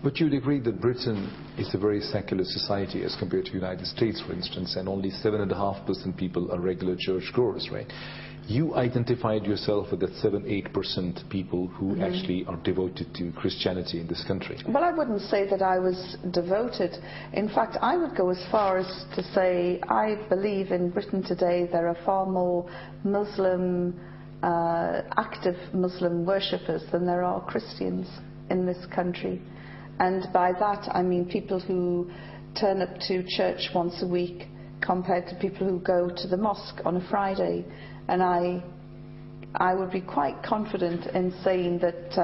But you'd agree that Britain is a very secular society as compared to the United States, for instance, and only 7.5% people are regular churchgoers, right? You identified yourself with that 7-8% people who actually are devoted to Christianity in this country. Well, I wouldn't say that I was devoted. In fact, I would go as far as to say I believe in Britain today there are far more Muslim, active Muslim worshippers than there are Christians in this country. And by that I mean people who turn up to church once a week compared to people who go to the mosque on a Friday. And I would be quite confident in saying that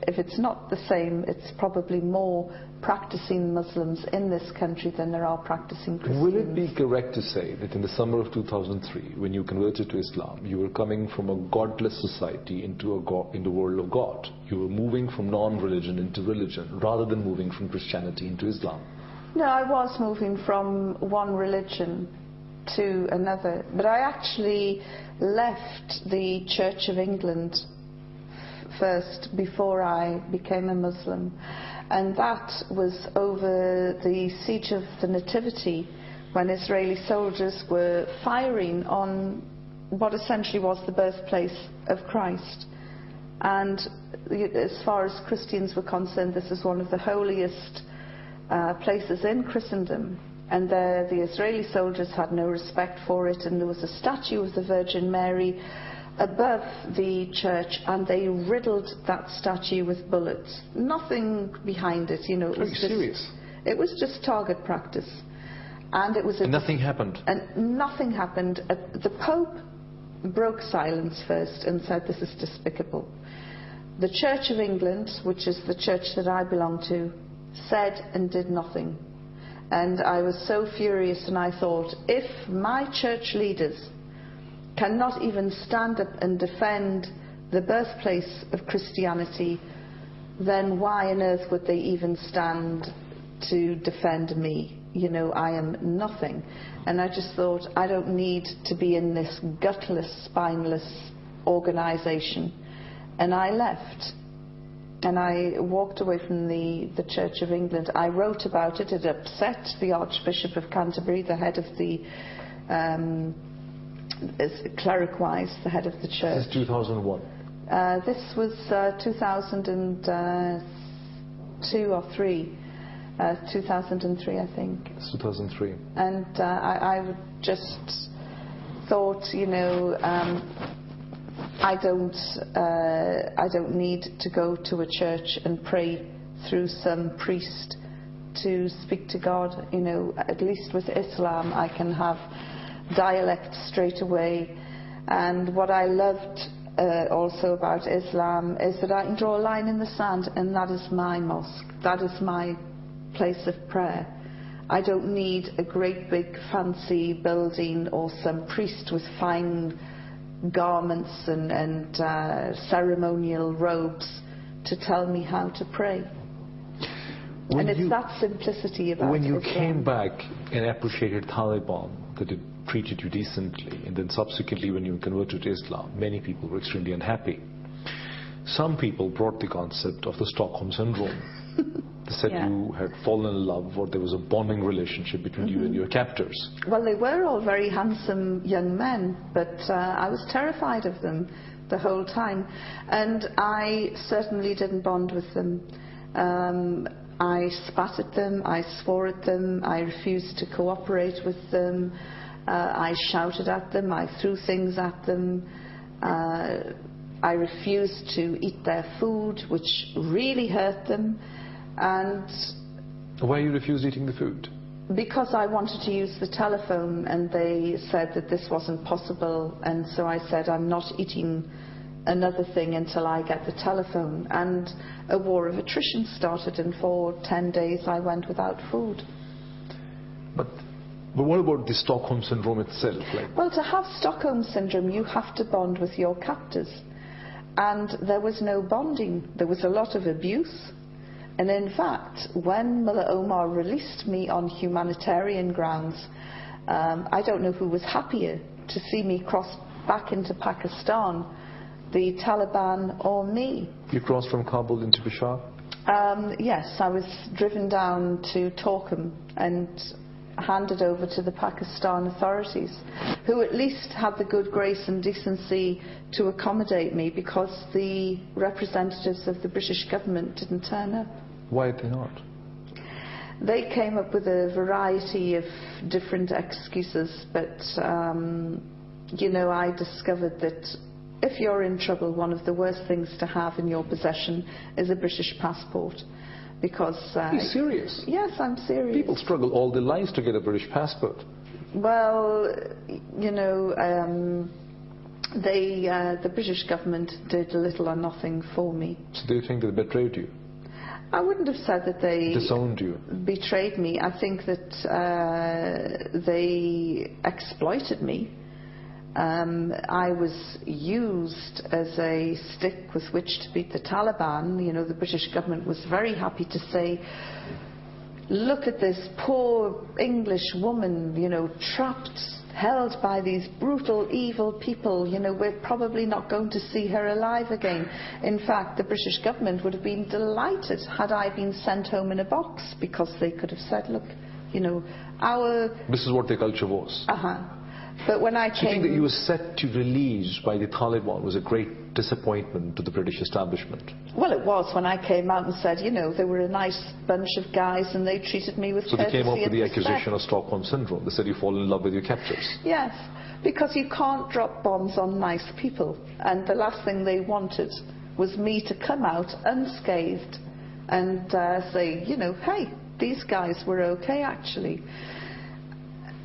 if it's not the same, it's probably more practicing Muslims in this country than there are practicing Christians. Will it be correct to say that in the summer of 2003, when you converted to Islam, you were coming from a godless society into the world of God? You were moving from non-religion into religion rather than moving from Christianity into Islam? No, I was moving from one religion to another, but I actually left the Church of England first before I became a Muslim, and that was over the siege of the Nativity, when Israeli soldiers were firing on what essentially was the birthplace of Christ. And as far as Christians were concerned, this is one of the holiest places in Christendom. And the Israeli soldiers had no respect for it, and there was a statue of the Virgin Mary above the church, and they riddled that statue with bullets. Nothing behind it, you know. It was just, serious? It was just target practice. And it was and nothing happened? And nothing happened. The Pope broke silence first and said, this is despicable. The Church of England, which is the church that I belong to, said and did nothing. And I was so furious, and I thought, if my church leaders cannot even stand up and defend the birthplace of Christianity, then why on earth would they even stand to defend me? You know, I am nothing. And I just thought, I don't need to be in this gutless, spineless organisation. And I left. And I walked away from the Church of England. I wrote about it. It upset the Archbishop of Canterbury, the head of the, cleric-wise, the head of the church. This is 2001? This was 2002 or 3. 2003, I think. It's 2003. And I just thought, you know, I don't need to go to a church and pray through some priest to speak to God. You know, at least with Islam I can have dialect straight away. And what I loved also about Islam is that I can draw a line in the sand, and that is my mosque. That is my place of prayer. I don't need a great big fancy building or some priest with fine garments and ceremonial robes to tell me how to pray. And it's that simplicity about it. When you came back and appreciated Taliban, that it treated you decently, and then subsequently when you converted to Islam, many people were extremely unhappy. Some people brought the concept of the Stockholm Syndrome. They said you had fallen in love, or there was a bonding relationship between you and your captors. Well, they were all very handsome young men, but I was terrified of them the whole time. And I certainly didn't bond with them. I spat at them, I swore at them, I refused to cooperate with them, I shouted at them, I threw things at them. I refused to eat their food, which really hurt them. And why you refused eating the food? Because I wanted to use the telephone, and they said that this wasn't possible, and so I said I'm not eating another thing until I get the telephone. And a war of attrition started, and for 10 days I went without food. But what about the Stockholm Syndrome itself? Well, to have Stockholm Syndrome you have to bond with your captors, and there was no bonding. There was a lot of abuse. And in fact, when Mullah Omar released me on humanitarian grounds, I don't know who was happier to see me cross back into Pakistan, the Taliban or me. You crossed from Kabul into Peshawar? Yes, I was driven down to Torkham and handed over to the Pakistan authorities, who at least had the good grace and decency to accommodate me because the representatives of the British government didn't turn up. Why did they not? They came up with a variety of different excuses, but you know, I discovered that if you're in trouble, one of the worst things to have in your possession is a British passport. Because Are you serious? Yes, I'm serious. People struggle all their lives to get a British passport. Well, you know, the British government did little or nothing for me. So do you think they betrayed you? I wouldn't have said that they disowned you. Betrayed me. I think that they exploited me. I was used as a stick with which to beat the Taliban. You know, the British government was very happy to say, look at this poor English woman, you know, trapped, held by these brutal, evil people. You know, we're probably not going to see her alive again. In fact, the British government would have been delighted had I been sent home in a box, because they could have said, look, you know, This is what their culture was. But when I Do you came... think that you were set to release by the Taliban was a great disappointment to the British establishment? Well, it was when I came out and said, you know, they were a nice bunch of guys and they treated me with courtesy and respect. So they came up with the accusation of Stockholm Syndrome. They said you fall in love with your captors. Yes, because you can't drop bombs on nice people. And the last thing they wanted was me to come out unscathed and say, you know, hey, these guys were okay, actually.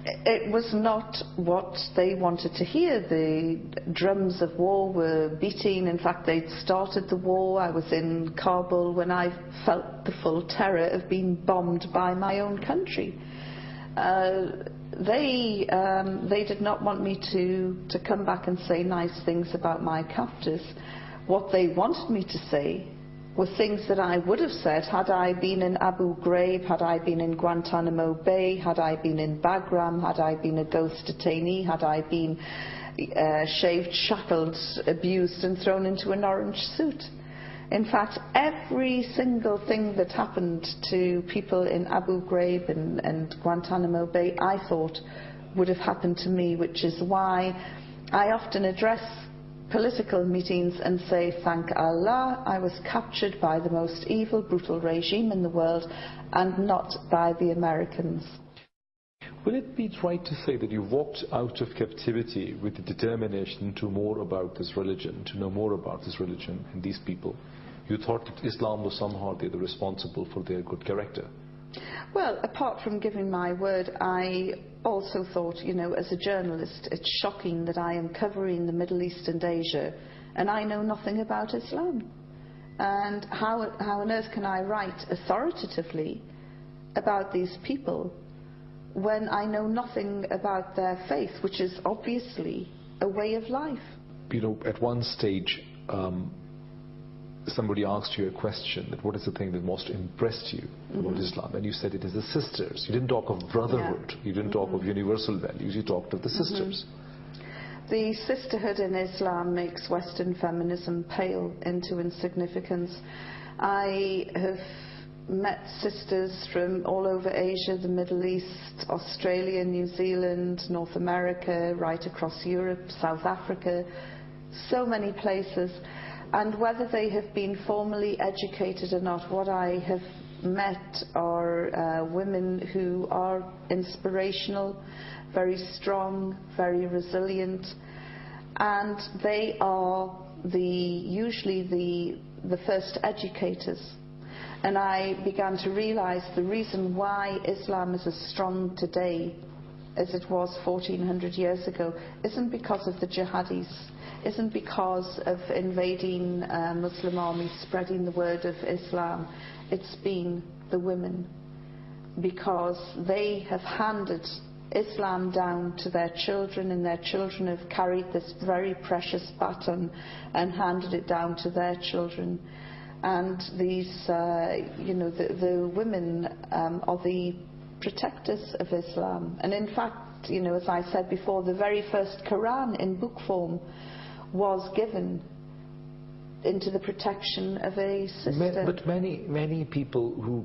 It was not what they wanted to hear. The drums of war were beating. In fact, they'd started the war. I was in Kabul when I felt the full terror of being bombed by my own country. They did not want me to come back and say nice things about my captors. What they wanted me to say were things that I would have said had I been in Abu Ghraib, had I been in Guantanamo Bay, had I been in Bagram, had I been a ghost detainee, had I been shaved, shackled, abused and thrown into an orange suit. In fact, every single thing that happened to people in Abu Ghraib and Guantanamo Bay, I thought would have happened to me, which is why I often address political meetings and say, thank Allah, I was captured by the most evil, brutal regime in the world and not by the Americans. Will it be right to say that you walked out of captivity with the determination to more about this religion, to know more about this religion and these people? You thought that Islam was somehow the responsible for their good character? Well, apart from giving my word, I also thought, you know, as a journalist, it's shocking that I am covering the Middle East and Asia and I know nothing about Islam. And how on earth can I write authoritatively about these people when I know nothing about their faith, which is obviously a way of life? You know, at one stage, somebody asked you a question, that what is the thing that most impressed you about Islam? And you said it is the sisters. You didn't talk of brotherhood. You didn't talk of universal values. You talked of the sisters. The sisterhood in Islam makes Western feminism pale into insignificance. I have met sisters from all over Asia, the Middle East, Australia, New Zealand, North America, right across Europe, South Africa, so many places. And whether they have been formally educated or not, what I have met are women who are inspirational, very strong, very resilient, and they are usually the first educators. And I began to realize the reason why Islam is as strong today as it was 1400 years ago isn't because of the jihadis, isn't because of invading Muslim armies, spreading the word of Islam. It's been the women, because they have handed Islam down to their children, and their children have carried this very precious baton and handed it down to their children. And these, you know, the women are the protectors of Islam. And in fact, you know, as I said before, the very first Quran in book form was given into the protection of a sister. But many people who